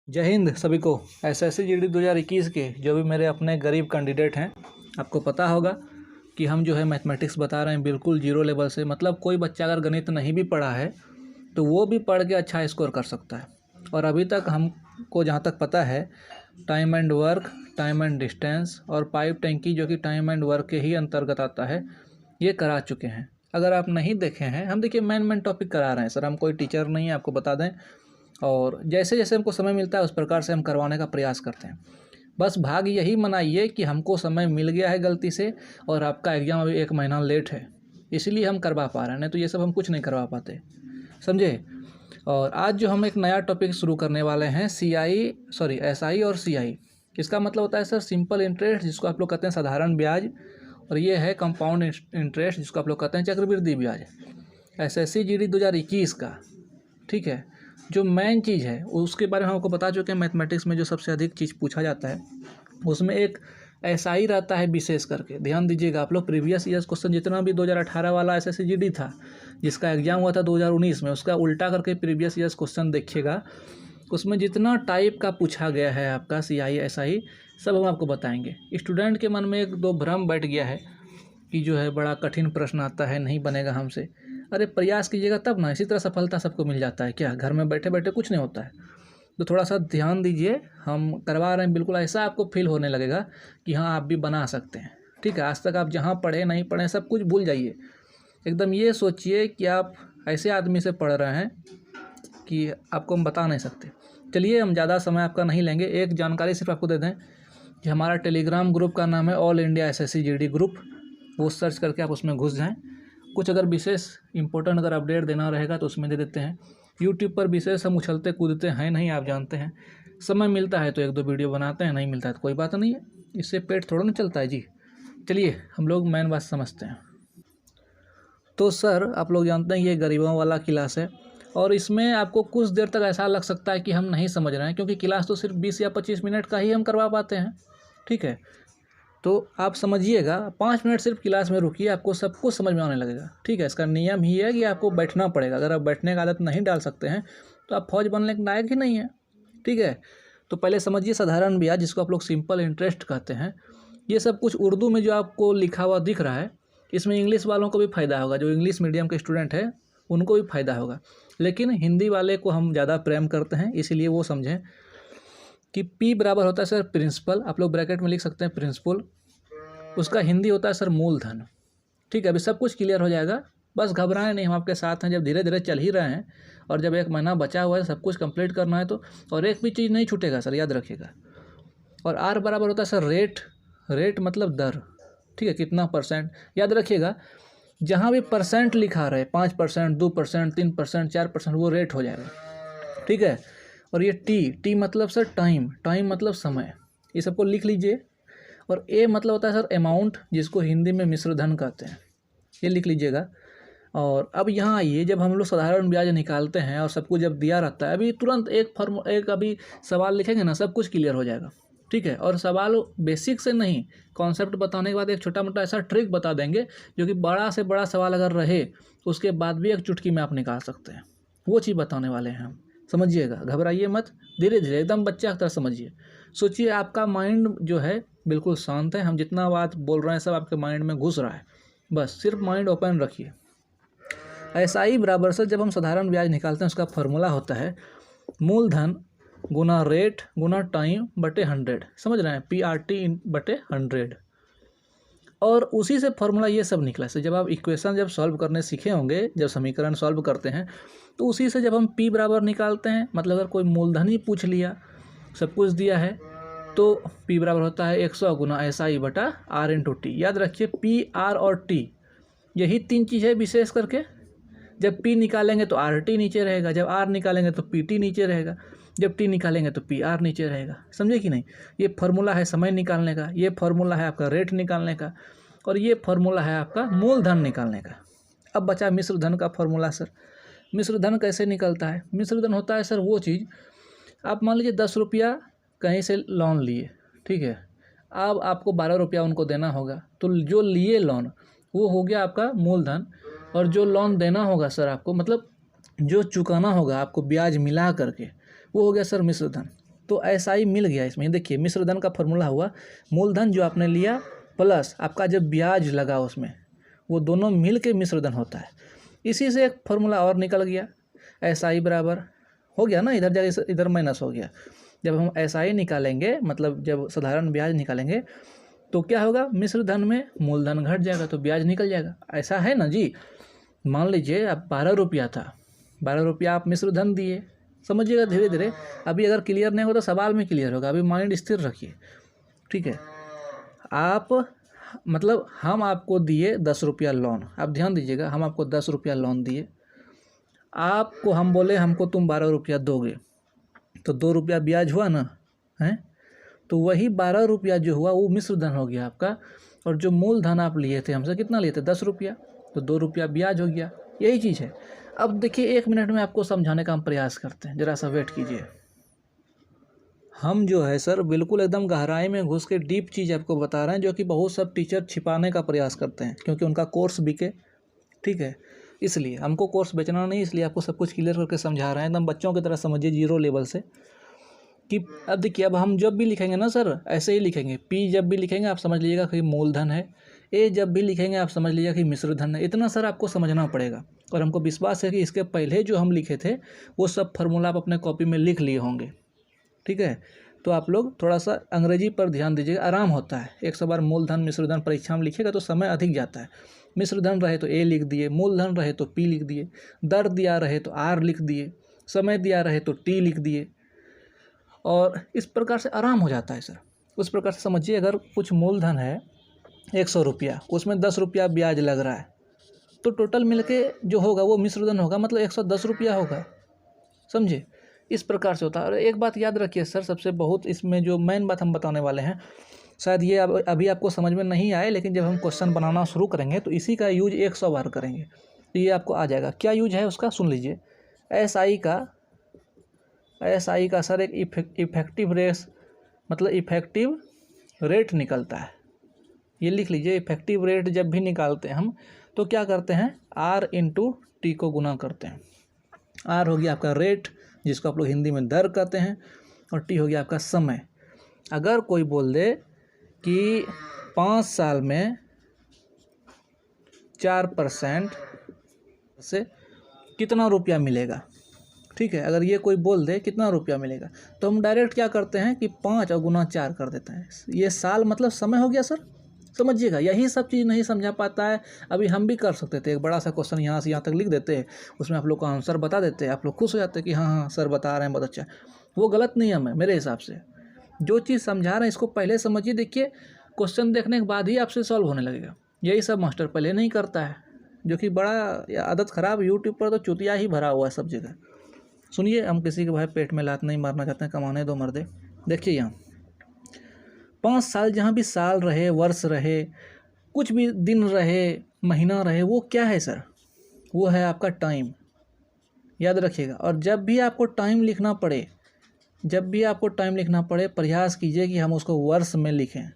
जय हिंद सभी को। एसएससी जीडी 2021 के जो भी मेरे अपने गरीब कैंडिडेट हैं, आपको पता होगा कि हम जो है मैथमेटिक्स बता रहे हैं बिल्कुल जीरो लेवल से। मतलब कोई बच्चा अगर गणित नहीं भी पढ़ा है तो वो भी पढ़ के अच्छा स्कोर कर सकता है। और अभी तक हमको जहाँ तक पता है, time and work, time and distance और पाइप टैंकी जो कि टाइम एंड वर्क के ही अंतर्गत आता है, ये करा चुके हैं। अगर आप नहीं देखे हैं, हम देखिए मेन टॉपिक करा रहे हैं सर, हम कोई टीचर नहीं है, आपको बता दें। और जैसे जैसे हमको समय मिलता है उस प्रकार से हम करवाने का प्रयास करते हैं। बस भाग यही मनाइए कि हमको समय मिल गया है गलती से और आपका एग्ज़ाम अभी 1 महीना लेट है, इसलिए हम करवा पा रहे हैं, नहीं तो ये सब हम कुछ नहीं करवा पाते, समझे। और आज जो हम एक नया टॉपिक शुरू करने वाले हैं, एसआई और सीआई। इसका मतलब होता है सर सिंपल इंटरेस्ट, जिसको आप लोग कहते हैं साधारण ब्याज, और ये है कंपाउंड इंटरेस्ट, जिसको आप लोग कहते हैं चक्रवृद्धि ब्याज। एसएससी जीडी 2021 का, ठीक है, जो मेन चीज़ है उसके बारे में हम आपको बता चुके हैं। मैथमेटिक्स में जो सबसे अधिक चीज़ पूछा जाता है उसमें एक एसआई रहता है, विशेष करके ध्यान दीजिएगा आप लोग। प्रीवियस ईयर्स क्वेश्चन जितना भी 2018 वाला एसएससी जीडी था, जिसका एग्जाम हुआ था 2019 में, उसका उल्टा करके प्रीवियस ईयर्स क्वेश्चन देखिएगा। उसमें जितना टाइप का पूछा गया है आपका सीआई एसआई, सब हम आपको बताएंगे। स्टूडेंट के मन में एक दो भ्रम बैठ गया है कि जो है बड़ा कठिन प्रश्न आता है, नहीं बनेगा हमसे। अरे प्रयास कीजिएगा तब ना, इसी तरह सफलता सबको मिल जाता है क्या? घर में बैठे बैठे कुछ नहीं होता है। तो थोड़ा सा ध्यान दीजिए, हम करवा रहे हैं, बिल्कुल ऐसा आपको फील होने लगेगा कि हाँ आप भी बना सकते हैं। ठीक है, आज तक आप जहाँ पढ़े नहीं पढ़े सब कुछ भूल जाइए। एकदम ये सोचिए कि आप ऐसे आदमी से पढ़ रहे हैं कि आपको हम बता नहीं सकते। चलिए, हम ज़्यादा समय आपका नहीं लेंगे। एक जानकारी सिर्फ आपको दे दें कि हमारा टेलीग्राम ग्रुप का नाम है all India SSC GD group. वो सर्च करके आप उसमें घुस जाएं। कुछ अगर विशेष इंपॉर्टेंट अगर अपडेट देना रहेगा तो उसमें दे देते हैं। यूट्यूब पर विशेष हम उछलते कूदते हैं नहीं, आप जानते हैं। समय मिलता है तो 1-2 वीडियो बनाते हैं, नहीं मिलता है तो कोई बात नहीं है, इससे पेट थोड़ा ना चलता है जी। चलिए, हम लोग मेन बात समझते हैं। तो सर, आप लोग जानते हैं ये गरीबों वाला क्लास है और इसमें आपको कुछ देर तक ऐसा लग सकता है कि हम नहीं समझ रहे हैं, क्योंकि क्लास तो सिर्फ 20 या 25 मिनट का ही हम करवा पाते हैं। ठीक है, तो आप समझिएगा, 5 मिनट सिर्फ क्लास में रुकिए, आपको सब कुछ समझ में आने लगेगा। ठीक है, इसका नियम ही है कि आपको बैठना पड़ेगा। अगर आप बैठने का आदत नहीं डाल सकते हैं तो आप फौज बनने के लायक ही नहीं है। ठीक है, तो पहले समझिए साधारण ब्याज, जिसको आप लोग सिंपल इंटरेस्ट कहते हैं। ये सब कुछ उर्दू में जो आपको लिखा हुआ दिख रहा है, इसमें इंग्लिश वालों को भी फ़ायदा होगा। जो इंग्लिश मीडियम के स्टूडेंट हैं उनको भी फ़ायदा होगा, लेकिन हिंदी वाले को हम ज़्यादा प्रेम करते हैं, इसीलिए वो समझें कि P बराबर होता है सर प्रिंसिपल। आप लोग ब्रैकेट में लिख सकते हैं प्रिंसिपल। उसका हिंदी होता है सर मूलधन। ठीक है, अभी सब कुछ क्लियर हो जाएगा, बस घबराएं नहीं, हम आपके साथ हैं। जब धीरे धीरे चल ही रहे हैं और जब 1 महीना बचा हुआ है, सब कुछ कंप्लीट करना है तो, और एक भी चीज़ नहीं छूटेगा सर, याद रखिएगा। और R बराबर होता है सर रेट। रेट मतलब दर। ठीक है, कितना परसेंट, याद रखिएगा। जहाँ भी परसेंट लिखा रहे, 5%, 2%, 3%, 4%, वो रेट हो जाएगा। ठीक है, और ये टी मतलब सर टाइम। टाइम मतलब समय, ये सबको लिख लीजिए। और ए मतलब होता है सर अमाउंट, जिसको हिंदी में मिश्र धन कहते हैं, ये लिख लीजिएगा। और अब यहाँ आइए, जब हम लोग साधारण ब्याज निकालते हैं और सब कुछ जब दिया रहता है, अभी तुरंत एक अभी सवाल लिखेंगे ना, सब कुछ क्लियर हो जाएगा। ठीक है, और सवाल बेसिक से नहीं, कॉन्सेप्ट बताने के बाद एक छोटा मोटा ऐसा ट्रिक बता देंगे जो कि बड़ा से बड़ा सवाल अगर रहे उसके बाद भी एक चुटकी में आप निकाल सकते हैं। वो चीज़ बताने वाले हैं हम, समझिएगा, घबराइए मत, धीरे धीरे एकदम बच्चा की तरह समझिए। सोचिए, आपका माइंड जो है बिल्कुल शांत है, हम जितना बात बोल रहे हैं सब आपके माइंड में घुस रहा है, बस सिर्फ माइंड ओपन रखिए। एसआई बराबर से जब हम साधारण ब्याज निकालते हैं, उसका फॉर्मूला होता है मूलधन गुना रेट गुना टाइम बटे 100। समझ रहे हैं, PRT बटे 100। और उसी से फॉर्मूला ये सब निकला से, जब आप इक्वेशन जब सॉल्व करने सीखे होंगे, जब समीकरण सॉल्व करते हैं तो उसी से जब हम P बराबर निकालते हैं, मतलब अगर कोई मूलधन ही पूछ लिया, सब कुछ दिया है, तो P बराबर होता है 100 गुना SI बटा R इंटू टी। याद रखिए, P, R और T, यही 3 चीज़ है विशेष करके। जब P निकालेंगे तो RT नीचे रहेगा, जब R निकालेंगे तो PT नीचे रहेगा, जब T निकालेंगे तो PR नीचे रहेगा। समझे कि नहीं? ये फार्मूला है समय निकालने का, ये फार्मूला है आपका रेट निकालने का, और ये फार्मूला है आपका मूलधन निकालने का। अब बचा मिश्र धन का फार्मूला। सर, मिश्र धन कैसे निकलता है? मिश्र धन होता है सर वो चीज़, आप मान लीजिए 10 रुपया कहीं से लोन लिए, ठीक है, अब आपको 12 रुपया उनको देना होगा, तो जो लिए लोन वो हो गया आपका मूलधन, और जो लोन देना होगा सर आपको, मतलब जो चुकाना होगा आपको ब्याज मिला करके, वो हो गया सर मिश्र धन। तो SI मिल गया इसमें। देखिए मिश्र धन का फॉर्मूला हुआ मूलधन जो आपने लिया प्लस आपका जब ब्याज लगा उसमें, वो दोनों मिल के मिश्र धन होता है। इसी से एक फार्मूला और निकल गया, SI बराबर हो गया ना, इधर जाके इधर माइनस हो गया। जब हम SI निकालेंगे मतलब जब साधारण ब्याज निकालेंगे तो क्या होगा, मिश्र धन में मूलधन घट जाएगा तो ब्याज निकल जाएगा। ऐसा है ना जी। मान लीजिए अब 12 रुपया था, 12 रुपया आप मिश्र धन दिए, समझिएगा धीरे धीरे। अभी अगर क्लियर नहीं होगा तो सवाल में क्लियर होगा, अभी माइंड स्थिर रखिए, ठीक है। आप मतलब हम आपको दिए 10 रुपया लोन, आप ध्यान दीजिएगा, हम आपको 10 रुपया लोन दिए, आपको हम बोले हमको तुम 12 रुपया दोगे, तो 2 रुपया ब्याज हुआ ना, है। तो वही 12 रुपया जो हुआ वो मिश्र धन हो गया आपका, और जो मूलधन आप लिए थे हमसे कितना लिए थे 10 रुपया, तो 2 रुपया ब्याज हो गया। यही चीज़ है। अब देखिए 1 मिनट में आपको समझाने का हम प्रयास करते हैं, ज़रा सा वेट कीजिए। हम जो है सर बिल्कुल एकदम गहराई में घुस के डीप चीज़ आपको बता रहे हैं, जो कि बहुत सब टीचर छिपाने का प्रयास करते हैं क्योंकि उनका कोर्स बिके, ठीक है। इसलिए हमको कोर्स बेचना नहीं, इसलिए आपको सब कुछ क्लियर करके समझा रहे हैं, एकदम बच्चों की तरह समझिए, जीरो लेवल से। कि अब देखिए, अब हम जब भी लिखेंगे ना सर ऐसे ही लिखेंगे, P जब भी लिखेंगे आप समझ लीजिएगा कि मूलधन है, A जब भी लिखेंगे आप समझ लीजिएगा कि मिश्र धन है। इतना सर आपको समझना पड़ेगा, और हमको विश्वास है कि इसके पहले जो हम लिखे थे वो सब फार्मूला आप अपने कॉपी में लिख लिए होंगे, ठीक है। तो आप लोग थोड़ा सा अंग्रेजी पर ध्यान दीजिएगा, आराम होता है। 100 बार मूलधन मिश्र धन परीक्षा में लिखिएगा तो समय अधिक जाता है। मिश्र धन रहे तो A लिख दिए, मूलधन रहे तो P लिख दिए, दर दिया रहे तो R लिख दिए, समय दिया रहे तो T लिख दिए, और इस प्रकार से आराम हो जाता है सर। उस प्रकार से समझिए, अगर कुछ मूलधन है 100 रुपया, उसमें 10 रुपया ब्याज लग रहा है, तो टोटल मिलके जो होगा वो मिश्र धन होगा, मतलब 110 रुपया होगा, समझे। इस प्रकार से होता है। और एक बात याद रखिए सर, सबसे बहुत इसमें जो मेन बात हम बताने वाले हैं, शायद ये अभी आपको समझ में नहीं आए, लेकिन जब हम क्वेश्चन बनाना शुरू करेंगे तो इसी का यूज 100 बार करेंगे तो ये आपको आ जाएगा। क्या यूज है उसका सुन लीजिए। SI का सर एक इफेक्टिव रेट, मतलब इफेक्टिव रेट निकलता है, ये लिख लीजिए। इफेक्टिव रेट जब भी निकालते हैं हम तो क्या करते हैं, R × T को गुना करते हैं। R हो गया आपका रेट, जिसको आप लोग हिंदी में दर कहते हैं, और T हो गया आपका समय। अगर कोई बोल दे कि 5 साल में 4% से कितना रुपया मिलेगा, ठीक है, अगर ये कोई बोल दे कितना रुपया मिलेगा, तो हम डायरेक्ट क्या करते हैं कि 5 और गुना 4 कर देते हैं। ये साल मतलब समय हो गया सर, समझिएगा। यही सब चीज़ नहीं समझा पाता है। अभी हम भी कर सकते थे, एक बड़ा सा क्वेश्चन यहाँ से यहाँ तक लिख देते, उसमें आप लोग का आंसर बता देते, आप लोग खुश हो जाते कि हाँ हाँ सर बता रहे हैं बहुत अच्छा। वो गलत नियम है मेरे हिसाब से। जो चीज़ समझा रहे हैं इसको पहले समझिए, देखिए क्वेश्चन देखने के बाद ही आपसे सॉल्व होने लगेगा। यही सब मास्टर पहले नहीं करता है, जो कि बड़ा आदत ख़राब। यूट्यूब पर तो चुतिया ही भरा हुआ है सब जगह। सुनिए, हम किसी के भाई पेट में लात नहीं मारना चाहते हैं, कमाने दो मर्दे। देखिए यहाँ 5 साल, जहाँ भी साल रहे, वर्ष रहे, कुछ भी दिन रहे, महीना रहे, वो क्या है सर, वो है आपका टाइम। याद रखिएगा। और जब भी आपको टाइम लिखना पड़े, प्रयास कीजिए कि हम उसको वर्ष में लिखें,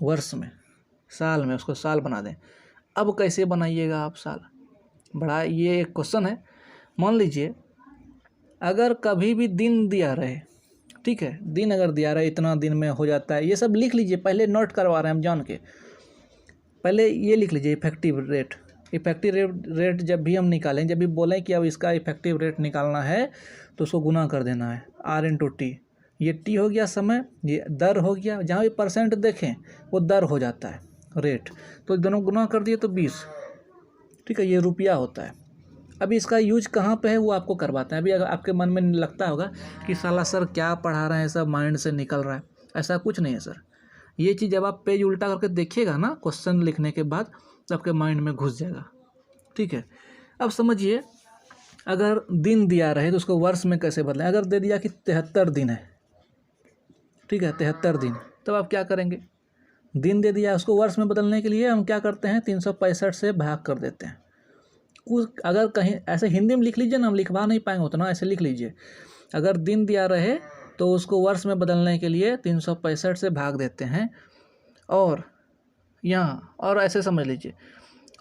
वर्ष में, साल में उसको साल बना दें। अब कैसे बनाइएगा आप साल, बड़ा ये एक क्वेश्चन है। मान लीजिए अगर कभी भी दिन दिया रहे, ठीक है, दिन अगर दिया रहे इतना दिन में हो जाता है, ये सब लिख लीजिए, पहले नोट करवा रहे हैं हम जान के। पहले ये लिख लीजिए इफेक्टिव रेट जब भी हम निकालें, जब भी बोलें कि अब इसका इफेक्टिव रेट निकालना है तो उसको गुना कर देना है, R × T। ये T हो गया समय, ये दर हो गया, जहाँ भी परसेंट देखें वो दर हो जाता है, रेट, तो दोनों गुना कर दिए तो 20, ठीक है, ये रुपया होता है। अभी इसका यूज कहाँ पे है वो आपको करवाते हैं। अभी अगर आपके मन में लगता होगा कि साला सर क्या पढ़ा रहे हैं, सब माइंड से निकल रहा है, ऐसा कुछ नहीं है सर। ये चीज़ जब आप पेज उल्टा करके देखिएगा ना क्वेश्चन लिखने के बाद, तो आपके माइंड में घुस जाएगा, ठीक है। अब समझिए, अगर दिन दिया रहे तो उसको वर्ष में कैसे बदलें। अगर दे दिया कि 73 दिन है, ठीक है, 73 दिन, तब आप क्या करेंगे, दिन दे दिया, उसको वर्ष में बदलने के लिए हम क्या करते हैं, 365 से भाग कर देते हैं। कुछ अगर कहीं ऐसे हिंदी में लिख लीजिए ना, हम लिखवा नहीं पाएंगे उतना, ऐसे लिख लीजिए। अगर दिन दिया रहे तो उसको वर्ष में बदलने के लिए 365 से भाग देते हैं, और यहाँ और ऐसे समझ लीजिए।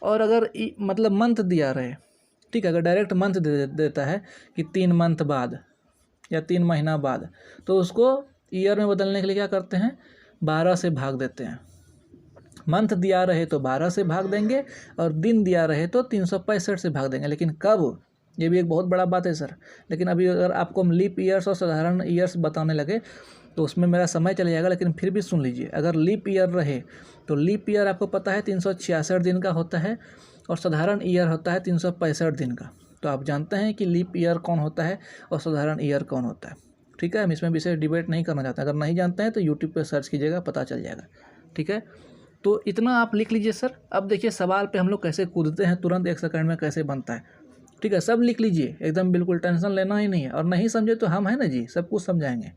और अगर मतलब मंथ दिया रहे, ठीक है, अगर डायरेक्ट मंथ देता है कि 3 मंथ बाद, या 3 महीना बाद, तो उसको ईयर में बदलने के लिए क्या करते हैं, 12 से भाग देते हैं। मंथ दिया रहे तो 12 से भाग देंगे और दिन दिया रहे तो 365 से भाग देंगे। लेकिन कब, ये भी एक बहुत बड़ा बात है सर। लेकिन अभी अगर आपको हम लीप ईयर्स और साधारण ईयर्स बताने लगे तो उसमें मेरा समय चले जाएगा, लेकिन फिर भी सुन लीजिए। अगर लीप ईयर रहे तो लीप ईयर आपको पता है 366 दिन का होता है और साधारण ईयर होता है 365 दिन का। तो आप जानते हैं कि लीप ईयर कौन होता है और साधारण ईयर कौन होता है। ठीक है, हम इसमें विशेष डिबेट नहीं करना चाहते। अगर नहीं जानते हैं तो यूट्यूब पर सर्च कीजिएगा, पता चल जाएगा। ठीक है, तो इतना आप लिख लीजिए सर। अब देखिए सवाल पे हम लोग कैसे कूदते हैं, तुरंत 1 सेकंड में कैसे बनता है। ठीक है, सब लिख लीजिए एकदम, बिल्कुल टेंशन लेना ही नहीं है। और नहीं समझे तो हम हैं ना जी, सब कुछ समझाएंगे।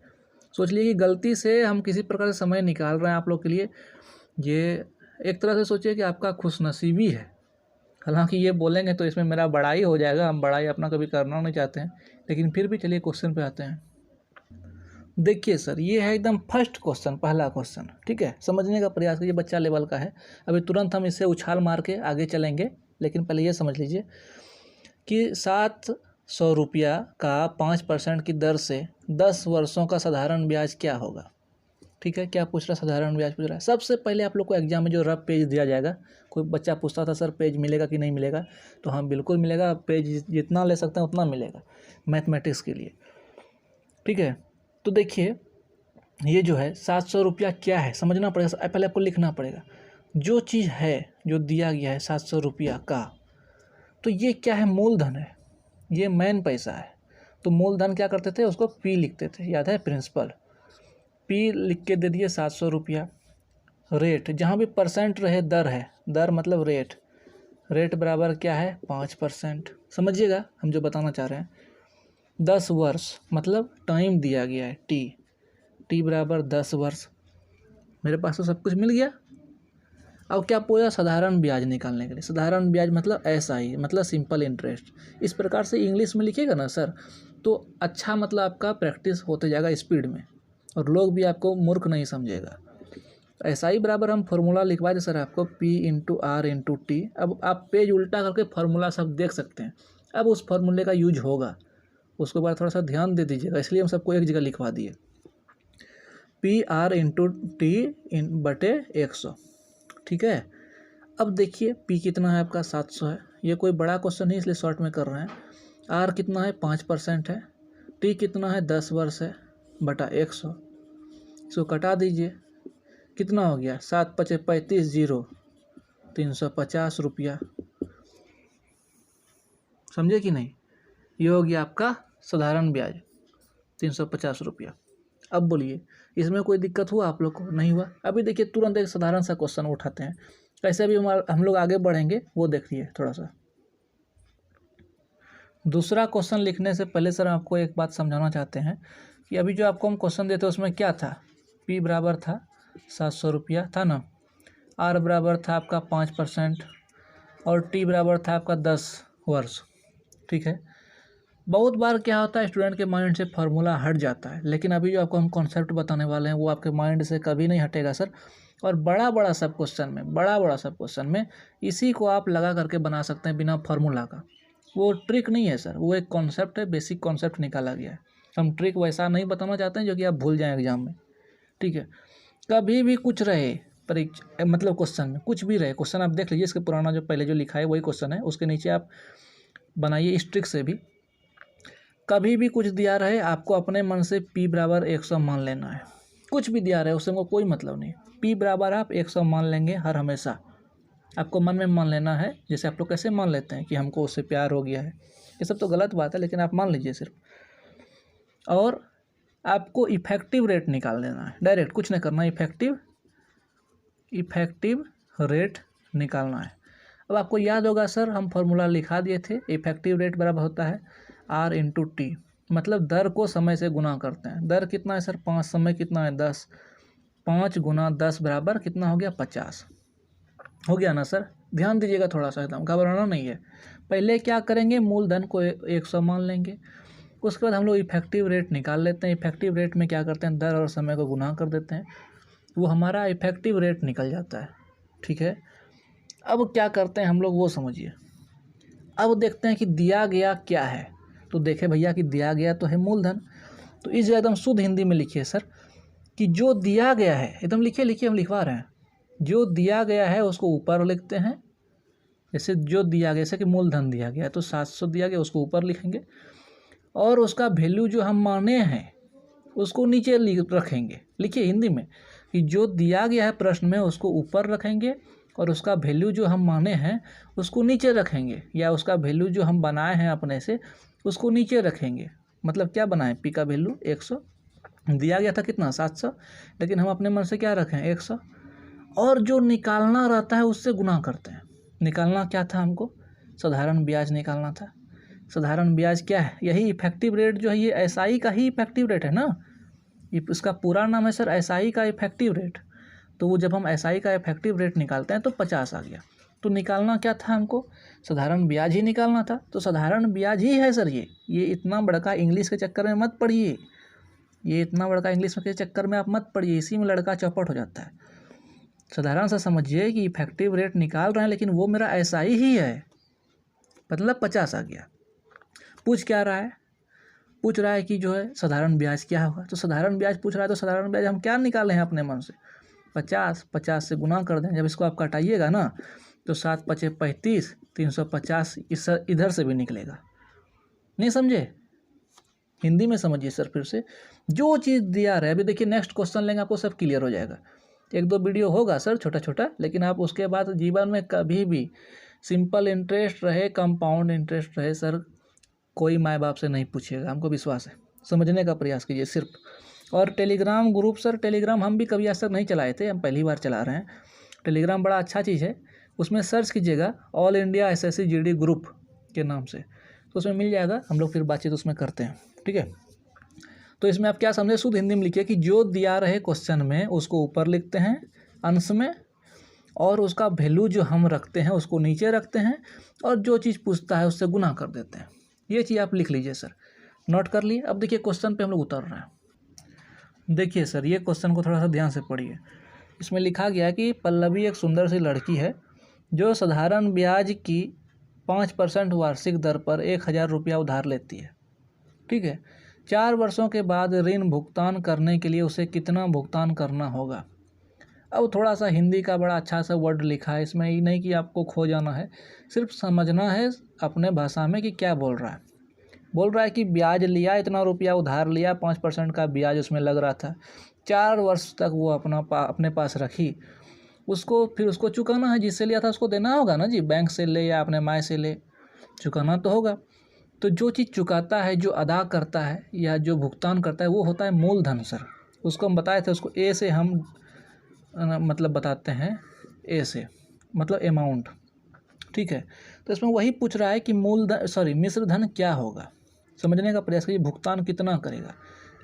सोच लीजिए कि गलती से हम किसी प्रकार से समय निकाल रहे हैं आप लोग के लिए, ये एक तरह से सोचिए कि आपका खुशनसीबी है। हालांकि ये बोलेंगे तो इसमें मेरा बड़ाई हो जाएगा, हम बड़ाई अपना कभी करना नहीं चाहते हैं, लेकिन फिर भी चलिए क्वेश्चन पे आते हैं। देखिए सर, ये है एकदम फर्स्ट क्वेश्चन, पहला क्वेश्चन। ठीक है, समझने का प्रयास कीजिए, बच्चा लेवल का है। अभी तुरंत हम इससे उछाल मार के आगे चलेंगे, लेकिन पहले ये समझ लीजिए कि 700 रुपया का 5% की दर से 10 वर्षों का साधारण ब्याज क्या होगा। ठीक है, क्या पूछ रहा है, साधारण ब्याज पूछ रहा है। सबसे पहले आप लोग को एग्जाम में जो रफ पेज दिया जाएगा, कोई बच्चा पूछता था सर पेज मिलेगा कि नहीं मिलेगा, तो हाँ बिल्कुल मिलेगा, पेज जितना ले सकते हैं उतना मिलेगा मैथमेटिक्स के लिए। ठीक है, तो देखिए ये जो है 700 रुपया क्या है समझना पड़ेगा, पहले आपको लिखना पड़ेगा। जो चीज़ है जो दिया गया है 700 रुपया का, तो ये क्या है, मूलधन है, ये मेन पैसा है। तो मूलधन क्या करते थे, उसको पी लिखते थे, याद है, प्रिंसिपल पी लिख के दे दिए 700 रुपया। रेट, जहाँ भी परसेंट रहे दर है, दर मतलब रेट, रेट बराबर क्या है 5%। समझिएगा हम जो बताना चाह रहे हैं। 10 वर्ष मतलब टाइम दिया गया है, टी बराबर 10 वर्ष। मेरे पास तो सब कुछ मिल गया। अब क्या पूरा साधारण ब्याज निकालने के लिए, साधारण ब्याज मतलब SI मतलब सिंपल इंटरेस्ट। इस प्रकार से इंग्लिश में लिखिएगा ना सर, तो अच्छा मतलब आपका प्रैक्टिस होते जाएगा स्पीड में, और लोग भी आपको मूर्ख नहीं समझेगा। SI बराबर हम फॉर्मूला लिखवा दें सर आपको, P/R/T। अब आप पेज उल्टा करके फार्मूला सब देख सकते हैं। अब उस फार्मूले का यूज होगा, उसके बाद थोड़ा सा ध्यान दे दीजिएगा, इसलिए हम सबको एक जगह लिखवा दिए, P/R/T/100। ठीक है, अब देखिए P कितना है आपका 700 है, ये कोई बड़ा क्वेश्चन नहीं इसलिए शॉर्ट में कर रहे हैं। R कितना है 5% है, T कितना है 10 वर्ष है बटा 100। इसको कटा दीजिए, कितना हो गया 7 × 5 = 35, 0 350 रुपया। समझे कि नहीं, ये हो गया आपका साधारण ब्याज 350 रुपया। अब बोलिए इसमें कोई दिक्कत हुआ आप लोग को, नहीं हुआ। अभी देखिए तुरंत एक साधारण सा क्वेश्चन उठाते हैं, कैसे भी हम लोग आगे बढ़ेंगे वो देखिए थोड़ा सा। दूसरा क्वेश्चन लिखने से पहले सर आपको एक बात समझाना चाहते हैं कि अभी जो आपको हम क्वेश्चन देते उसमें क्या था, P बराबर था 700 रुपया था ना, R बराबर था आपका 5% और T बराबर था आपका 10 वर्ष। ठीक है, बहुत बार क्या होता है स्टूडेंट के माइंड से फार्मूला हट जाता है, लेकिन अभी जो आपको हम कॉन्सेप्ट बताने वाले हैं वो आपके माइंड से कभी नहीं हटेगा सर। और बड़ा सब क्वेश्चन में इसी को आप लगा करके बना सकते हैं बिना फार्मूला का। वो ट्रिक नहीं है सर, वो एक कॉन्सेप्ट है, बेसिक कॉन्सेप्ट निकाला गया है। हम ट्रिक वैसा नहीं बताना चाहते हैं जो कि आप भूल जाएँ एग्जाम में। ठीक है, कभी भी कुछ रहे परीक्षा मतलब क्वेश्चन में कुछ भी रहे, क्वेश्चन आप देख लीजिए, इसके पुराना जो पहले जो लिखा है वही क्वेश्चन है, उसके नीचे आप बनाइए इस ट्रिक से भी। कभी भी कुछ दिया रहे आपको अपने मन से P बराबर 100 मान लेना है, कुछ भी दिया रहे उससे कोई मतलब नहीं, P बराबर आप 100 मान लेंगे हर हमेशा, आपको मन में मान लेना है। जैसे आप लोग कैसे मान लेते हैं कि हमको उससे प्यार हो गया है, ये सब तो गलत बात है, लेकिन आप मान लीजिए सिर्फ। और आपको इफेक्टिव रेट निकाल देना है, डायरेक्ट कुछ नहीं करना, इफेक्टिव रेट निकालना है। अब आपको याद होगा सर हम फार्मूला लिखा दिए थे, इफेक्टिव रेट बराबर होता है R/T, मतलब दर को समय से गुना करते हैं। दर कितना है सर 5, समय कितना है 10, 5 × 10 बराबर कितना हो गया 50। हो गया ना सर, ध्यान दीजिएगा थोड़ा सा, एकदम घबराना नहीं है। पहले क्या करेंगे, मूलधन को 100 मान लेंगे, उसके बाद हम लोग इफेक्टिव रेट निकाल लेते हैं। इफेक्टिव रेट में क्या करते हैं, दर और समय को गुना कर देते हैं, वो हमारा इफेक्टिव रेट निकल जाता है। ठीक है, अब क्या करते हैं हम लोग वो समझिए। अब देखते हैं कि दिया गया क्या है, तो देखे भैया कि दिया गया तो है मूलधन, तो इस एकदम शुद्ध हिंदी में लिखिए सर कि जो दिया गया है, एकदम लिखिए, हम लिखवा रहे हैं, जो दिया गया है उसको ऊपर लिखते हैं। जैसे जो दिया गया, जैसे कि मूलधन दिया गया है तो 700 दिया गया, उसको ऊपर लिखेंगे और उसका वैल्यू जो हम माने हैं उसको नीचे रखेंगे। लिखिए हिंदी में कि जो दिया गया है प्रश्न में उसको ऊपर रखेंगे और उसका वैल्यू जो हम माने हैं उसको नीचे रखेंगे, या उसका वैल्यू जो हम बनाए हैं अपने से उसको नीचे रखेंगे। मतलब क्या बनाए, पी का वैल्यू 100 दिया गया था, कितना 700, लेकिन हम अपने मन से क्या रखें 100, और जो निकालना रहता है उससे गुना करते हैं। निकालना क्या था, हमको साधारण ब्याज निकालना था। साधारण ब्याज क्या है, यही इफेक्टिव रेट जो है, ये एसआई का ही इफेक्टिव रेट है ना, इसका पूरा नाम है सर एसआई का इफेक्टिव रेट। तो वो जब हम एसआई का इफेक्टिव रेट निकालते हैं तो 50 आ गया। तो निकालना क्या था, हमको साधारण ब्याज ही निकालना था। तो साधारण ब्याज ही है सर ये इतना बड़का इंग्लिश के चक्कर में मत पढ़िए, ये इतना बड़का इंग्लिश के चक्कर में आप मत पढ़िए, इसी में लड़का चौपट हो जाता है। साधारण सा समझिए कि इफेक्टिव रेट निकाल रहे हैं लेकिन वो मेरा एसआई ही है, मतलब 50 आ गया। पूछ क्या रहा है, पूछ रहा है कि जो है साधारण ब्याज क्या होगा। तो साधारण ब्याज पूछ रहा है तो साधारण ब्याज हम क्या निकाले हैं अपने मन से, 50 से गुना कर दें। जब इसको आप काटाइएगा ना तो 7 पचे 35, 350 इस इधर से भी निकलेगा। नहीं समझे, हिंदी में समझिए सर फिर से। जो चीज़ दिया रहा है, अभी देखिए नेक्स्ट क्वेश्चन लेंगे आपको सब क्लियर हो जाएगा। 1-2 वीडियो होगा सर छोटा, लेकिन आप उसके बाद जीवन में कभी भी सिंपल इंटरेस्ट रहे, कंपाउंड इंटरेस्ट रहे सर, कोई माँ बाप से नहीं पूछिएगा, हमको विश्वास है। समझने का प्रयास कीजिए सिर्फ। और टेलीग्राम ग्रुप सर, टेलीग्राम हम भी कभी आज तक नहीं चलाए थे, हम पहली बार चला रहे हैं। टेलीग्राम बड़ा अच्छा चीज़ है, उसमें सर्च कीजिएगा all India SSC GD group के नाम से, तो उसमें मिल जाएगा। हम लोग फिर बातचीत उसमें करते हैं, ठीक है। तो इसमें आप क्या समझे, शुद्ध हिंदी में लिखिए कि जो दिया रहे क्वेश्चन में उसको ऊपर लिखते हैं अंश में, और उसका वैल्यू जो हम रखते हैं उसको नीचे रखते हैं, और जो चीज़ पूछता है उससे गुना कर देते हैं। ये चीज़ आप लिख लीजिए सर, नोट कर लिए। अब देखिए क्वेश्चन पे हम लोग उतर रहे हैं। देखिए सर ये क्वेश्चन को थोड़ा सा ध्यान से पढ़िए। इसमें लिखा गया है कि पल्लवी एक सुंदर सी लड़की है जो साधारण ब्याज की 5% वार्षिक दर पर 1000 रुपया उधार लेती है, ठीक है। 4 वर्षों के बाद ऋण भुगतान करने के लिए उसे कितना भुगतान करना होगा। अब थोड़ा सा हिंदी का बड़ा अच्छा सा वर्ड लिखा है इसमें, ये नहीं कि आपको खो जाना है, सिर्फ समझना है अपने भाषा में कि क्या बोल रहा है। बोल रहा है कि ब्याज लिया, इतना रुपया उधार लिया, 5% का ब्याज उसमें लग रहा था, 4 वर्ष तक वो अपने पास रखी, उसको फिर उसको चुकाना है। जिससे लिया था उसको देना होगा ना जी, बैंक से ले या अपने माँ से ले, चुकाना तो होगा। तो जो चीज़ चुकाता है, जो अदा करता है या जो भुगतान करता है वो होता है मूलधन सर। उसको हम बताए थे, उसको ए से हम मतलब बताते हैं, ए से मतलब अमाउंट, ठीक है। तो इसमें वही पूछ रहा है कि मिश्र धन क्या होगा। समझने का प्रयास कीजिए, भुगतान कितना करेगा।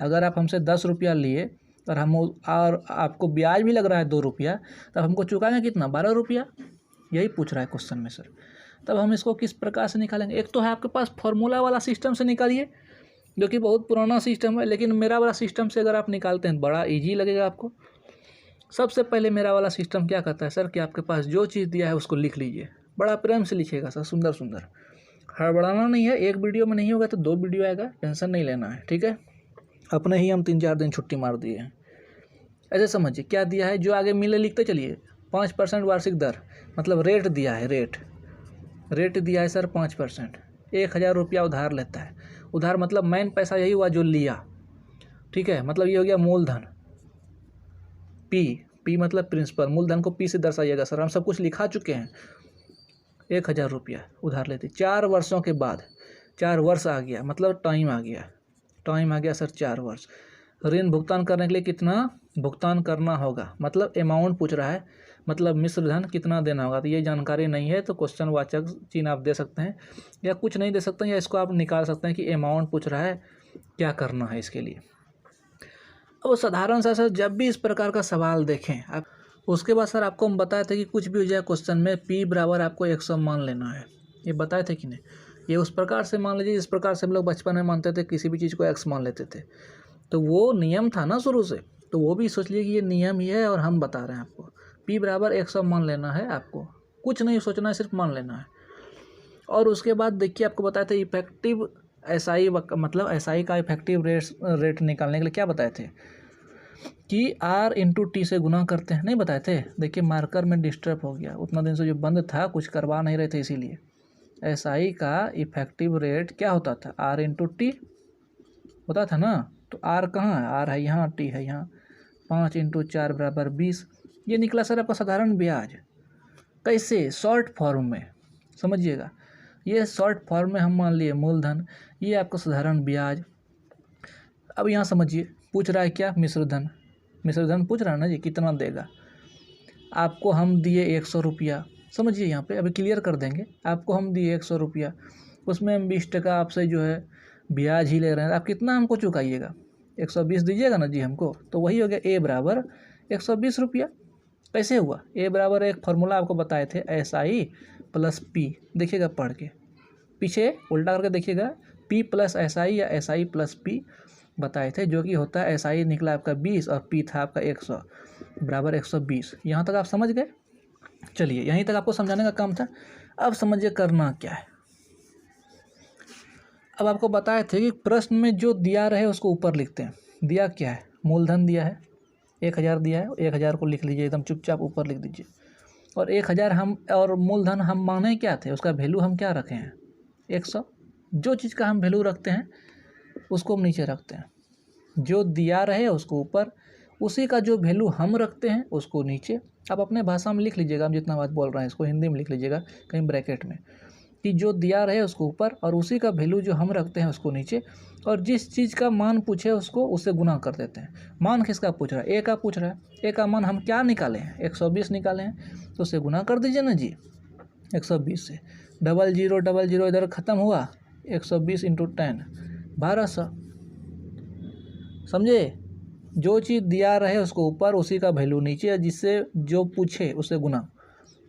अगर आप हमसे 10 रुपया लिए और आपको ब्याज भी लग रहा है 2 रुपया, तब हमको चुकाएंगे कितना, 12 रुपया। यही पूछ रहा है क्वेश्चन में सर। तब हम इसको किस प्रकार से निकालेंगे, एक तो है आपके पास फॉर्मूला वाला सिस्टम से निकालिए, जो कि बहुत पुराना सिस्टम है, लेकिन मेरा वाला सिस्टम से अगर आप निकालते हैं बड़ा ईजी लगेगा आपको। सबसे पहले मेरा वाला सिस्टम क्या कहता है सर कि आपके पास जो चीज़ दिया है उसको लिख लीजिए, बड़ा प्रेम से लिखिएगा सर, सुंदर सुंदर, हड़बड़ाना नहीं है। एक वीडियो में नहीं होगा तो 2 वीडियो आएगा, टेंशन नहीं लेना है, ठीक है। अपने ही हम 3-4 दिन छुट्टी मार दिए हैं। ऐसे समझिए क्या दिया है, जो आगे मिले लिखते चलिए। 5% वार्षिक दर, मतलब रेट दिया है, रेट दिया है सर 5%। 1000 रुपया उधार लेता है। उधार मतलब मेन पैसा यही हुआ जो लिया, ठीक है। मतलब ये हो गया मूलधन, पी मतलब प्रिंसिपल, मूलधन को पी से दर्शाइएगा सर, हम सब कुछ लिखा चुके हैं। 1000 रुपया उधार लेते, 4 वर्षों के बाद, 4 वर्ष आ गया, मतलब टाइम आ गया सर 4 वर्ष। ऋण भुगतान करने के लिए कितना भुगतान करना होगा, मतलब अमाउंट पूछ रहा है, मतलब मिश्र धन कितना देना होगा। तो ये जानकारी नहीं है तो क्वेश्चन वाचक चिन्ह आप दे सकते हैं, या कुछ नहीं दे सकते हैं, या इसको आप निकाल सकते हैं कि अमाउंट पूछ रहा है, क्या करना है इसके लिए। अब साधारण सा सर जब भी इस प्रकार का सवाल देखें आप, उसके बाद सर आपको हम बताए थे कि कुछ भी हो जाए क्वेश्चन में P बराबर आपको 100 मान लेना है, ये बताए थे कि नहीं। ये उस प्रकार से मान लीजिए जिस प्रकार से हम लोग बचपन में मानते थे, किसी भी चीज़ को x मान लेते थे, तो वो नियम था ना शुरू से, तो वो भी सोच लिए कि ये नियम ही है और हम बता रहे हैं आपको। P बराबर 100 मान लेना है आपको, कुछ नहीं सोचना है, सिर्फ मान लेना है। और उसके बाद देखिए आपको बताए थे इफेक्टिव SI मतलब SI का इफेक्टिव रेट निकालने के लिए क्या बताए थे कि R इंटू टी से गुना करते हैं, नहीं बताए थे। देखिए मार्कर में डिस्टर्ब हो गया, उतना दिन से जो बंद था कुछ करवा नहीं रहे थे, इसीलिए SI का इफेक्टिव रेट क्या होता था, R इंटू टी होता था ना। तो R कहाँ है, R है यहाँ, T है यहाँ। 5 इंटू 4 बराबर 20। ये निकला सर आपका साधारण ब्याज। कैसे, शॉर्ट फॉर्म में, समझिएगा। ये शॉर्ट फॉर्म में हम मान लिए मूलधन, ये आपका साधारण ब्याज। अब यहाँ समझिए पूछ रहा है क्या, मिश्रधन। मिश्रधन पूछ रहा है ना जी, कितना देगा। आपको हम दिए 100 रुपया, समझिए यहाँ पे अभी क्लियर कर देंगे। आपको हम दिए 100 रुपया, उसमें हम 20% आपसे जो है ब्याज ही ले रहे हैं। आप कितना हमको चुकाइएगा, 120 दीजिएगा ना जी हमको। तो वही हो गया ए बराबर 120 रुपया। कैसे हुआ, ए बराबर एक फार्मूला आपको बताए थे, SI प्लस P। देखिएगा पढ़ के, पीछे उल्टा करके देखिएगा, P प्लस SI या SI प्लस P बताए थे, जो कि होता है SI निकला आपका 20 और P था आपका 100 बराबर 120। यहाँ तक आप समझ गए। चलिए यहीं तक आपको समझाने का काम था। अब समझिए करना क्या है। अब आपको बताए थे कि प्रश्न में जो दिया रहे उसको ऊपर लिखते हैं। दिया क्या है, मूलधन दिया है 1000 दिया है, 1000 को लिख लीजिए एकदम चुपचाप ऊपर लिख दीजिए। और 1000 हम, और मूलधन हम माने क्या थे, उसका वैल्यू हम क्या रखे हैं 100। जो चीज़ का हम वैल्यू रखते हैं उसको हम नीचे रखते हैं, जो दिया रहे उसको ऊपर, उसी का जो वैल्यू हम रखते हैं उसको नीचे। आप अपने भाषा में लिख लीजिएगा, हम जितना बात बोल रहे हैं इसको हिंदी में लिख लीजिएगा कहीं ब्रैकेट में, कि जो दिया रहे उसको ऊपर और उसी का वैल्यू जो हम रखते हैं उसको नीचे। और जिस चीज़ का मान पूछे उसको उससे गुना कर देते हैं। मान किसका पूछ रहा है, ए का पूछ रहा है। ए का मान हम क्या निकाले हैं, 120 निकाले हैं, तो उससे गुना कर दीजिए ना जी 120 से। 0000 इधर ख़त्म हुआ, 120 इंटू 10 1200। समझे, जो चीज़ दिया रहे उसको ऊपर, उसी का वैल्यू नीचे, जिससे जो पूछे उससे गुना,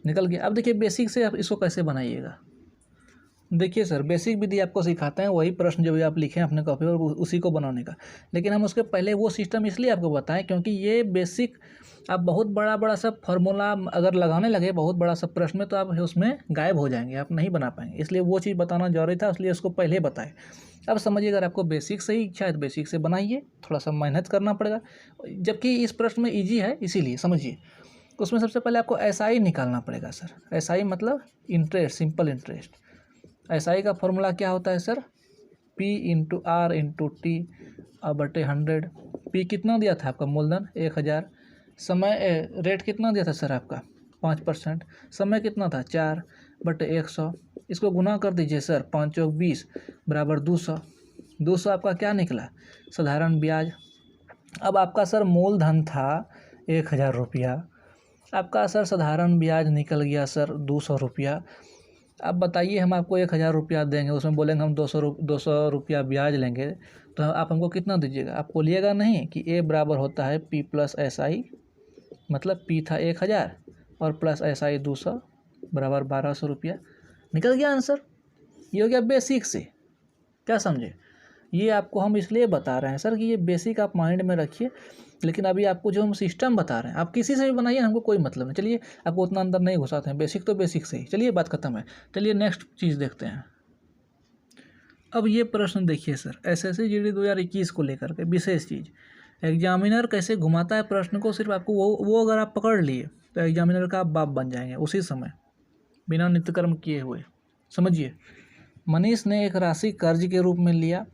निकल गया। अब देखिए बेसिक से आप इसको कैसे बनाइएगा। देखिए सर, बेसिक विधि आपको सिखाते हैं, वही प्रश्न जो भी आप लिखें अपने कॉपी पर उसी को बनाने का। लेकिन हम उसके पहले वो सिस्टम इसलिए आपको बताएं क्योंकि ये बेसिक, आप बहुत बड़ा बड़ा सा फार्मूला अगर लगाने लगे बहुत बड़ा सा प्रश्न में, तो आप उसमें गायब हो जाएंगे, आप नहीं बना पाएंगे। इसलिए वो चीज़ बताना जरूरी था, इसलिए उसको पहले बताएं। अब समझिए, अगर आपको बेसिक से ही इच्छा है तो बेसिक से बनाइए, थोड़ा सा मेहनत करना पड़ेगा, जबकि इस प्रश्न में ईजी है, इसीलिए समझिए। उसमें सबसे पहले आपको SI निकालना पड़ेगा सर। SI मतलब इंटरेस्ट, सिंपल इंटरेस्ट। SI का फॉर्मूला क्या होता है sir, P into R into T बटे 100। P कितना दिया था आपका, मूलधन 1000। समय रेट कितना दिया था सर आपका 5%। समय कितना था 4 बटे 100। इसको गुना कर दीजिए सर, 5 चौक 20 बराबर 200। 200 आपका क्या निकला, साधारण ब्याज। अब आपका सर मूलधन था 1000 रुपया, आपका सर साधारण ब्याज निकल गया सर 200 रुपया। अब बताइए, हम आपको 1000 रुपया देंगे, उसमें बोलेंगे हम 200 रुपया ब्याज लेंगे, तो आप हमको कितना दीजिएगा। आप बोलिएगा नहीं कि ए बराबर होता है P प्लस SI, मतलब P था 1000 और प्लस SI 200 बराबर 1200 रुपया। निकल गया आंसर। ये हो गया बेसिक से, क्या समझे। ये आपको हम इसलिए बता रहे हैं सर कि ये बेसिक आप माइंड में रखिए। लेकिन अभी आपको जो हम सिस्टम बता रहे हैं, आप किसी से भी बनाइए, हमको कोई मतलब नहीं। चलिए, आपको उतना अंदर नहीं घुसाते हैं, बेसिक तो बेसिक से ही। चलिए बात खत्म है। चलिए नेक्स्ट चीज़ देखते हैं। अब ये प्रश्न देखिए सर, SSC GD 2021 को लेकर के विशेष चीज़, एग्जामिनर कैसे घुमाता है प्रश्न को, सिर्फ आपको वो अगर आप पकड़ लिए तो एग्जामिनर का आप बाप बन जाएंगे उसी समय, बिना नित्यकर्म किए हुए। समझिए, मनीष ने एक राशि कर्ज के रूप में लिया,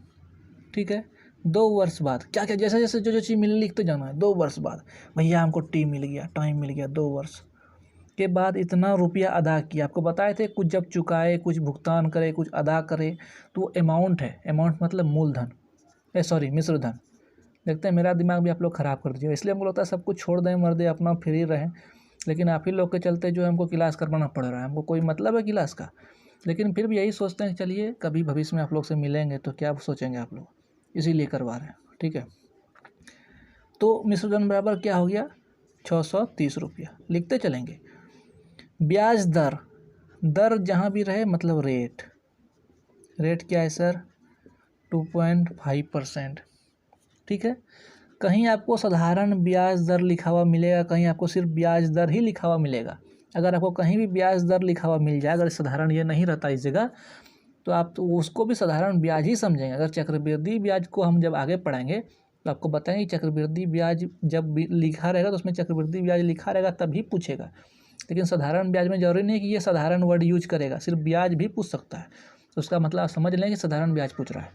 ठीक है। 2 वर्ष बाद क्या क्या, जैसे जैसे जो चीज़ मिलने लिखते जाना है। 2 वर्ष बाद भैया हमको टी मिल गया, टाइम मिल गया। 2 वर्ष के बाद इतना रुपया अदा किया। आपको बताए थे कुछ जब चुकाए, कुछ भुगतान करे, कुछ अदा करे, तो वो अमाउंट है। अमाउंट मतलब मूलधन, मिश्रधन। देखते हैं मेरा दिमाग भी आप लोग ख़राब कर दीजिए, इसलिए हमको लगता है सब कुछ छोड़ दें, मर दे, अपना फ्री रहें। लेकिन आप ही लोग के चलते जो है हमको क्लास करवाना पड़ रहा है। हमको कोई मतलब है क्लास का, लेकिन फिर भी यही सोचते हैं चलिए कभी भविष्य में आप लोग से मिलेंगे तो क्या सोचेंगे आप लोग, इसीलिए करवा रहे हैं, ठीक है। तो मिश्रधन बराबर क्या हो गया 630 रुपया। लिखते चलेंगे। ब्याज दर, दर जहाँ भी रहे मतलब रेट। रेट क्या है सर 2.5%, ठीक है। कहीं आपको साधारण ब्याज दर लिखा हुआ मिलेगा, कहीं आपको सिर्फ ब्याज दर ही लिखा हुआ मिलेगा। अगर आपको कहीं भी ब्याज दर लिखा हुआ मिल जाए, अगर साधारण ये नहीं रहता इस जगह, तो आप तो उसको भी साधारण ब्याज ही समझेंगे। अगर चक्रवृद्धि ब्याज को हम जब आगे पढ़ाएंगे तो आपको बताएंगे चक्रवृद्धि ब्याज जब भी लिखा रहेगा तो उसमें चक्रवृद्धि ब्याज लिखा रहेगा तभी पूछेगा। लेकिन साधारण ब्याज में जरूरी नहीं कि ये साधारण वर्ड यूज करेगा, सिर्फ ब्याज भी पूछ सकता है। तो उसका मतलब आप समझ लें कि साधारण ब्याज पूछ रहा है।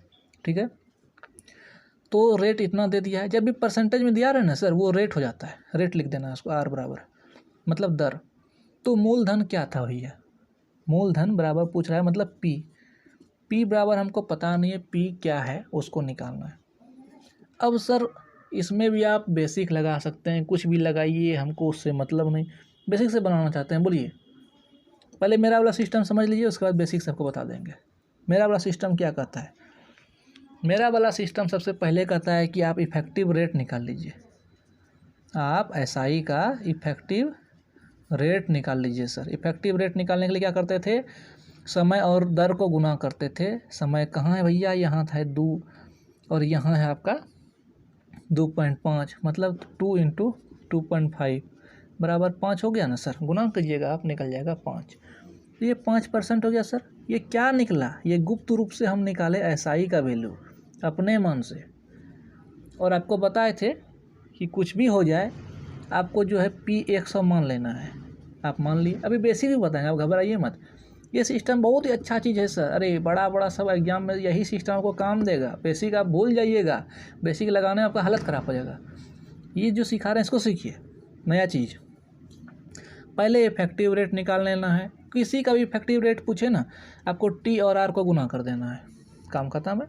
ठीक है, तो रेट इतना दे दिया है। जब भी परसेंटेज में दिया रहे ना सर, वो रेट हो जाता है, रेट लिख देना है उसको, आर बराबर मतलब दर। तो मूलधन क्या था भैया, मूलधन बराबर पूछ रहा है मतलब पी बराबर हमको पता नहीं है पी क्या है, उसको निकालना है। अब सर इसमें भी आप बेसिक लगा सकते हैं, कुछ भी लगाइए, हमको उससे मतलब नहीं, बेसिक से बनाना चाहते हैं। बोलिए, पहले मेरा वाला सिस्टम समझ लीजिए, उसके बाद बेसिक सबको बता देंगे। मेरा वाला सिस्टम क्या कहता है, मेरा वाला सिस्टम सबसे पहले कहता है कि आप इफेक्टिव रेट निकाल लीजिए। आप एसआई का इफेक्टिव रेट निकाल लीजिए सर। इफेक्टिव रेट निकालने के लिए क्या करते थे, समय और दर को गुना करते थे। समय कहाँ है भैया, यहाँ था 2 और यहाँ है आपका 2.5, मतलब 2 × 2.5 बराबर 5 हो गया ना सर। गुना कीजिएगा आप, निकल जाएगा 5। तो ये 5% हो गया सर। ये क्या निकला, ये गुप्त रूप से हम निकाले एसआई का वैल्यू अपने मन से। और आपको बताए थे कि कुछ भी हो जाए आपको जो है P 100 मान लेना है। आप मान लिए, अभी बेसिक भी बताएंगे, आप घबराइए मत। ये सिस्टम बहुत ही अच्छा चीज़ है सर। अरे बड़ा सब एग्जाम में यही सिस्टम आपको काम देगा। बेसिक आप भूल जाइएगा, बेसिक लगाने में आपका हालत ख़राब हो जाएगा। ये जो सिखा रहे हैं इसको सीखिए, नया चीज़। पहले इफेक्टिव रेट निकाल लेना है। किसी का भी इफेक्टिव रेट पूछे ना, आपको T और R को गुना कर देना है, काम खत्म है।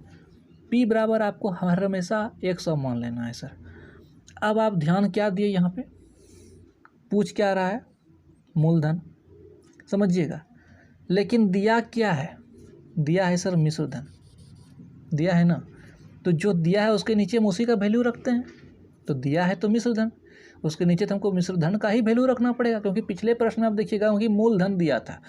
P बराबर आपको हर हमेशा 100 मान लेना है सर। अब आप ध्यान क्या दिए, यहाँ पे पूछ क्या रहा है, मूलधन, समझिएगा। लेकिन दिया क्या है, दिया है सर मिश्र धन, दिया है ना। तो जो दिया है उसके नीचे हम उसी का वैल्यू रखते हैं। तो दिया है तो मिश्र धन, उसके नीचे तो हमको मिश्र धन का ही वैल्यू रखना पड़ेगा, क्योंकि पिछले प्रश्न में आप देखिएगा कि मूलधन दिया था,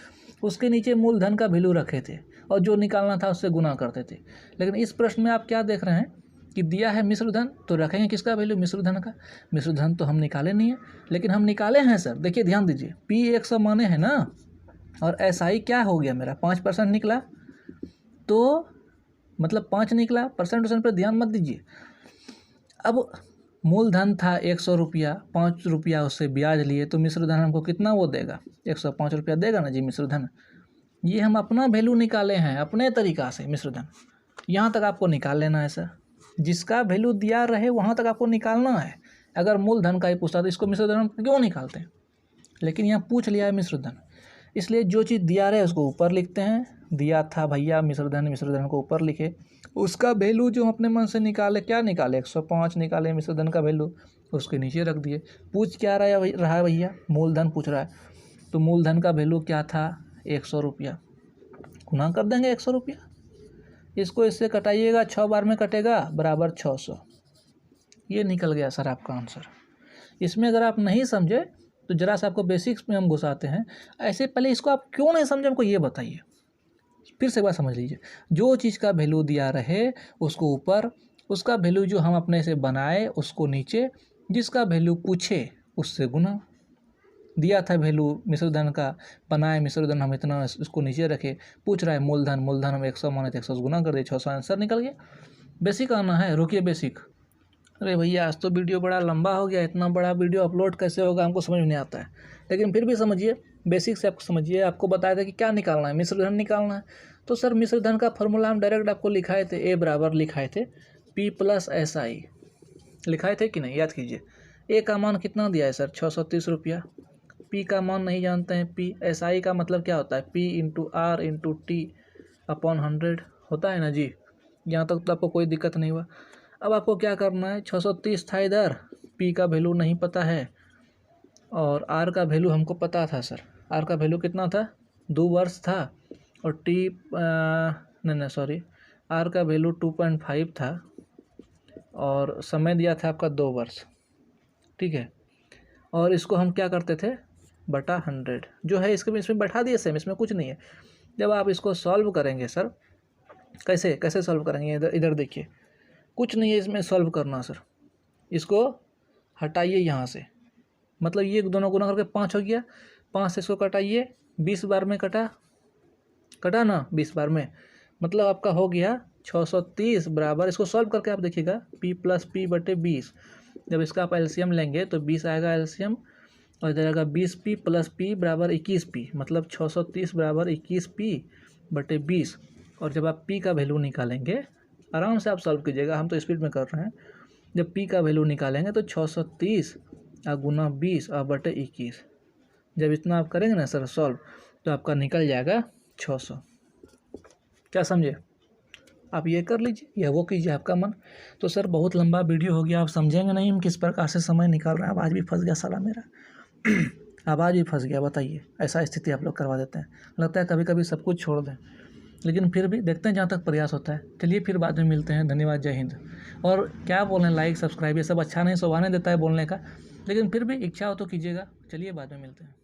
उसके नीचे मूलधन का वैल्यू रखे थे और जो निकालना था उससे गुना करते थे। लेकिन इस प्रश्न में आप क्या देख रहे हैं कि दिया है मिश्र धन, तो रखेंगे किसका वैल्यू, मिश्र धन का। मिश्र धन तो हम निकाले नहीं है, लेकिन हम निकाले हैं सर। देखिए ध्यान दीजिए, P 100 माने हैं ना, और एसआई क्या हो गया मेरा 5% निकला, तो मतलब 5 निकला। परसेंट पर ध्यान मत दीजिए। अब मूलधन था 100 रुपया, 5 रुपया उससे ब्याज लिए, तो मिश्र धन हमको कितना वो देगा, 105 रुपया देगा ना जी मिश्र धन। ये हम अपना वैल्यू निकाले हैं अपने तरीक़ा से मिश्र धन। यहाँ तक आपको निकाल लेना है सर, जिसका वैल्यू दिया रहे वहाँ तक आपको निकालना है। अगर मूलधन का ही पूछता तो इसको मिश्र धन क्यों निकालते हैं, लेकिन यहाँ पूछ लिया है मिश्र धन, इसलिए जो चीज़ दिया रहे उसको ऊपर लिखते हैं। दिया था भैया मिश्र धन को ऊपर लिखे, उसका वैल्यू जो अपने मन से निकाले, क्या निकाले 105 निकाले मिश्र धन का वैल्यू, उसके नीचे रख दिए। पूछ क्या रहा है भैया, मूलधन पूछ रहा है, तो मूलधन का वैल्यू क्या था 100 रुपया, गुना कर देंगे 100 रुपया। इसको इससे कटाइएगा, 6 बार में कटेगा बराबर 600। ये निकल गया सर आपका आंसर। इसमें अगर आप नहीं समझे तो जरा सा आपको बेसिक्स में हम घुसाते हैं। ऐसे पहले इसको आप क्यों नहीं समझे हमको ये बताइए, फिर से एक बार समझ लीजिए। जो चीज़ का वैल्यू दिया रहे उसको ऊपर, उसका वैल्यू जो हम अपने से बनाए उसको नीचे, जिसका वैल्यू पूछे उससे गुना। दिया था वैल्यू मिश्र धन का, बनाए मिश्र धन हम इतना, उसको नीचे रखे। पूछ रहा है मूलधन हम 100 माने तो 100 गुना कर दिए, 600 आंसर निकल गया। बेसिक आना है, रुकिए बेसिक। अरे भैया आज तो वीडियो बड़ा लंबा हो गया, इतना बड़ा वीडियो अपलोड कैसे होगा हमको समझ में नहीं आता है, लेकिन फिर भी समझिए, बेसिक से आपको समझिए। आपको बताया था कि क्या निकालना है, मिश्र धन निकालना है। तो सर मिश्र धन का फॉर्मूला हम डायरेक्ट आपको लिखाए थे, ए बराबर लिखाए थे P + SI, लिखाए थे कि नहीं, याद कीजिए। ए का मान कितना दिया है सर 630 रुपया, P का मान नहीं जानते हैं, P SI का मतलब क्या होता है, P × R × T/100 होता है ना जी। यहाँ तक तो आपको कोई दिक्कत नहीं हुआ। अब आपको क्या करना है, 630 था इधर, P का वैल्यू नहीं पता है और R का वैल्यू हमको पता था सर। R का वैल्यू कितना था, 2 वर्ष था, और R का वैल्यू 2.5 था और समय दिया था आपका 2 वर्ष, ठीक है। और इसको हम क्या करते थे, बटा 100 जो है इसमें बैठा दिए सेम, इसमें कुछ नहीं है। जब आप इसको सॉल्व करेंगे सर, कैसे सॉल्व करेंगे, इधर देखिए, कुछ नहीं है इसमें सॉल्व करना सर। इसको हटाइए यहाँ से, मतलब ये दोनों गुना करके 5 हो गया, 5 से इसको कटाइए, 20 बार में कटा ना 20 बार में, मतलब आपका हो गया 630 बराबर, इसको सॉल्व करके आप देखिएगा p प्लस पी बटे 20। जब इसका आप एलसीएम लेंगे तो 20 आएगा एलसीएम, और इधर आएगा 20p प्लस p बराबर 21p, मतलब 630 बराबर 21p बटे 20। और जब आप p का वैल्यू निकालेंगे, आराम से आप सॉल्व कीजिएगा, हम तो स्पीड में कर रहे हैं। जब p का वैल्यू निकालेंगे तो 630 गुना 20 और बटे 21। जब इतना आप करेंगे ना सर सॉल्व, तो आपका निकल जाएगा 600। क्या समझे? आप ये कर लीजिए या वो कीजिए, आपका मन। तो सर बहुत लंबा वीडियो हो गया, आप समझेंगे नहीं हम किस प्रकार से समय निकाल रहे हैं। आवाज़ भी फंस गया साला मेरा आवाज़ भी फंस गया, बताइए। ऐसा स्थिति आप लोग करवा देते हैं, लगता है कभी कभी सब कुछ छोड़ दें, लेकिन फिर भी देखते हैं जहाँ तक प्रयास होता है। चलिए फिर बाद में मिलते हैं, धन्यवाद, जय हिंद। और क्या बोल रहे हैं, लाइक सब्सक्राइब ये सब अच्छा नहीं शोभा नहीं देता है बोलने का, लेकिन फिर भी इच्छा हो तो कीजिएगा। चलिए बाद में मिलते हैं।